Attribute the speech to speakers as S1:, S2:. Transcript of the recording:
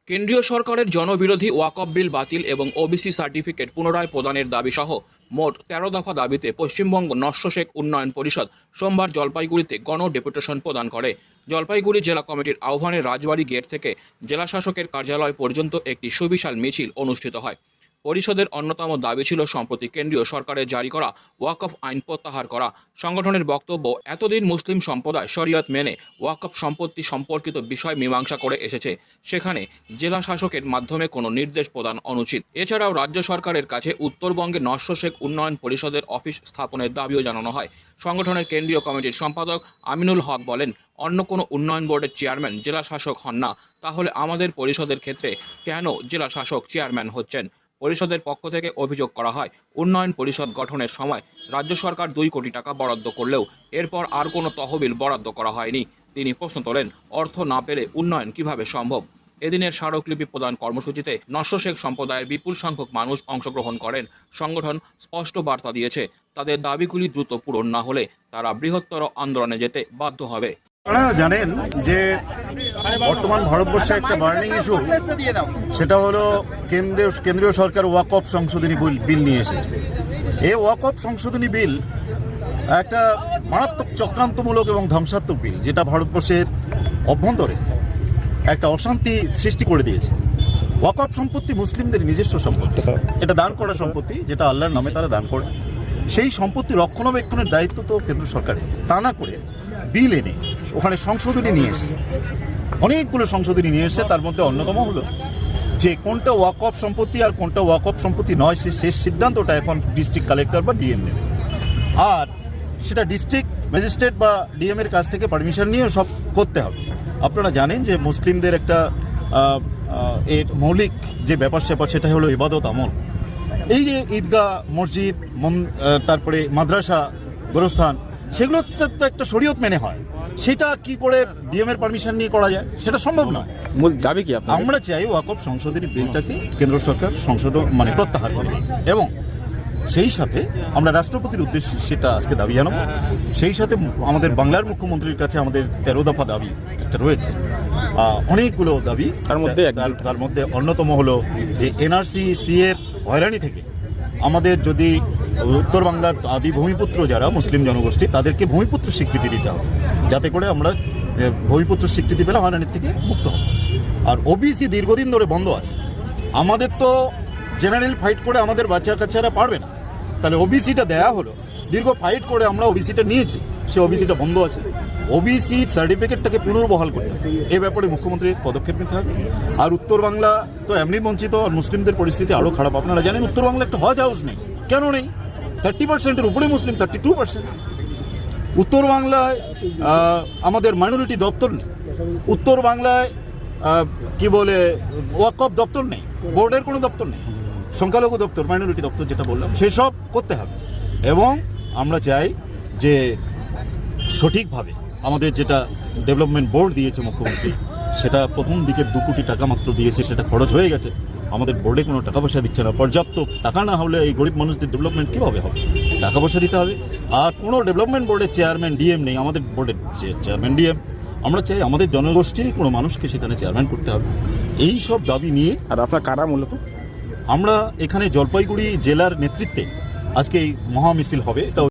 S1: কেন্দ্রীয় সরকারের জনবিরোধী ওয়াকফ বিল বাতিল এবং ওবিসি সার্টিফিকেট পুনরায় প্রদানের দাবিসহ মোট ১৩ দফা দাবিতে পশ্চিমবঙ্গ নস্য শেখ উন্নয়ন পরিষদ সোমবার জলপাইগুড়িতে গণ ডেপুটেশন প্রদান করে। জলপাইগুড়ি জেলা কমিটির আহ্বানে রাজবাড়ী গেট থেকে জেলাশাসকের কার্যালয় পর্যন্ত একটি সুবিশাল মিছিল অনুষ্ঠিত হয়। পরিষদের অন্যতম দাবি ছিল সম্প্রতি কেন্দ্রীয় সরকারের জারি করা ওয়াকফ আইন প্রত্যাহার করা। সংগঠনের বক্তব্য, এতদিন মুসলিম সম্প্রদায় শরিয়ত মেনে ওয়াকফ সম্পত্তি সম্পর্কিত বিষয় মীমাংসা করে এসেছে, সেখানে জেলা শাসকের মাধ্যমে কোনো নির্দেশ প্রদান অনুচিত। এছাড়াও রাজ্য সরকারের কাছে উত্তরবঙ্গে নস্য শেখ উন্নয়ন পরিষদের অফিস স্থাপনের দাবিও জানানো হয়। সংগঠনের কেন্দ্রীয় কমিটির সম্পাদক আমিনুল হক বলেন, অন্য কোনো উন্নয়ন বোর্ডের চেয়ারম্যান জেলা শাসক হন না, তাহলে আমাদের পরিষদের ক্ষেত্রে কেন জেলা শাসক চেয়ারম্যান হচ্ছেন? পরিষদের পক্ষ থেকে অভিযোগ করা হয়, উন্নয়ন পরিষদ গঠনের সময় রাজ্য সরকার ২ কোটি টাকা বরাদ্দ করলেও এরপর আর কোনো তহবিল বরাদ্দ করা হয়নি। তিনি প্রশ্ন তোলেন, অর্থ না পেলে উন্নয়ন কিভাবে সম্ভব? এদিনের স্মারকলিপি প্রদান কর্মসূচিতে নস্য শেখ সম্প্রদায়ের বিপুল সংখ্যক মানুষ অংশগ্রহণ করেন। সংগঠন স্পষ্ট বার্তা দিয়েছে, তাদের দাবিগুলি দ্রুত পূরণ না হলে তারা বৃহত্তর আন্দোলনে যেতে বাধ্য হবে।
S2: আপনারা জানেন যে বর্তমান ভারতবর্ষে একটা বার্নিং ইস্যু, সেটা হলো কেন্দ্রীয় সরকার ওয়াকফ সংশোধনী বিল নিয়ে এসেছে। এই ওয়াকফ সংশোধনী বিল একটা মারাত্মক চক্রান্তমূলক এবং ধ্বংসাত্মক বিল, যেটা ভারতবর্ষের অভ্যন্তরে একটা অশান্তি সৃষ্টি করে দিয়েছে। ওয়াকফ সম্পত্তি মুসলিমদের নিজস্ব সম্পত্তি, এটা দান করা সম্পত্তি, যেটা আল্লাহর নামে তারা দান করে। সেই সম্পত্তি রক্ষণাবেক্ষণের দায়িত্ব তো কেন্দ্র সরকারের। তা না করে বিল এনে ওখানে সংশোধনী নিয়ে এসছে, অনেকগুলো সংশোধনী নিয়ে এসছে। তার মধ্যে অন্যতম হলো যে কোনটা ওয়াকফ সম্পত্তি আর কোনটা ওয়াকফ সম্পত্তি নয়, শেষ সিদ্ধান্তটা এখন ডিস্ট্রিক্ট কালেক্টর বা ডিএম নেবে। আর সেটা ডিস্ট্রিক্ট ম্যাজিস্ট্রেট বা ডিএম এর কাছ থেকে পারমিশন নিয়ে সব করতে হবে। আপনারা জানেন যে মুসলিমদের একটা এর মৌলিক যে ব্যাপার স্যাপার, সেটা হলো ইবাদত আমল। এই যে ঈদগাহ, মসজিদ, তারপরে মাদ্রাসা, গোরস্থান, সেগুলো তো একটা শরীয়ত মেনে হয়। সেটা কি করে ডিএম এর পারমিশন নিয়ে করা যায়? সেটা সম্ভব নয়।
S3: মূল দাবি কি
S2: আমরা চাই ওয়াকফ সংশোধনী বিলটাকে কেন্দ্র সরকার প্রত্যাহার করে, এবং সেই সাথে আমরা রাষ্ট্রপতির উদ্দেশ্যে সেটা আজকে দাবি জানাবো। সেই সাথে আমাদের বাংলার মুখ্যমন্ত্রীর কাছে আমাদের 13 দফা দাবি একটা রয়েছে, অনেকগুলো দাবি। তার মধ্যে অন্যতম হলো যে এনআরসি এর হয়রানি থেকে আমাদের যদি উত্তর বাংলার আদি ভূমিপুত্র যারা মুসলিম জনগোষ্ঠী, তাদেরকে ভূমিপুত্র স্বীকৃতি দিতে হবে, যাতে করে আমরা ভূমিপুত্র স্বীকৃতি পেলে হয়রানির থেকে মুক্ত হব। আর ওবিসি দীর্ঘদিন ধরে বন্ধ আছে। আমাদের তো জেনারেল ফাইট করে আমাদের বাচ্চা কাচ্চারা পারবে না, তাহলে ওবিসিটা দেয়া হলো। দীর্ঘ ফাইট করে আমরা ওবিসিটা নিয়েছি, সে ওবিসিটা বন্ধ আছে। ওবিসি সার্টিফিকেটটাকে পুনর্বহাল করতে হবে, এ ব্যাপারে মুখ্যমন্ত্রীর পদক্ষেপ নিতে হবে। আর উত্তর বাংলা তো এমনি বঞ্চিত, আর মুসলিমদের পরিস্থিতি আরও খারাপ। আপনারা জানেন উত্তর বাংলা একটা হজ হাউস নেই। কেন নেই? 30%-এর উপরে মুসলিম, 32%। উত্তর বাংলায় আমাদের মাইনরিটি দপ্তর নেই। উত্তর বাংলায় কি বলে ওয়াকফ দপ্তর নেই, বোর্ডের কোনো দপ্তর নেই, সংখ্যালঘু দপ্তর, মাইনরিটি দপ্তর যেটা বললাম, সেসব করতে হবে। এবং আমরা চাই যে সঠিকভাবে আমাদের যেটা ডেভেলপমেন্ট বোর্ড দিয়েছে মুখ্যমন্ত্রী, সেটা প্রথম দিকে 2 কোটি টাকা মাত্র দিয়েছে, সেটা খরচ হয়ে গেছে। আমাদের বোর্ডে কোনো টাকা পয়সা দিচ্ছে না। পর্যাপ্ত টাকা না হলে এই গরিব মানুষদের ডেভেলপমেন্ট কীভাবে হবে? টাকা পয়সা দিতে হবে। আর কোনো ডেভেলপমেন্ট বোর্ডের চেয়ারম্যান ডিএম নেই, আমাদের বোর্ডের চেয়ারম্যান ডিএম। আমরা চাই আমাদের জনগোষ্ঠীর কোনো মানুষকে সেখানে চেয়ারম্যান করতে হবে। এই সব দাবি নিয়ে।
S3: আর আপনার কারা মূলত?
S2: আমরা এখানে জলপাইগুড়ি জেলার নেতৃত্বে আজকে এই মহা মিছিল হবে। এটা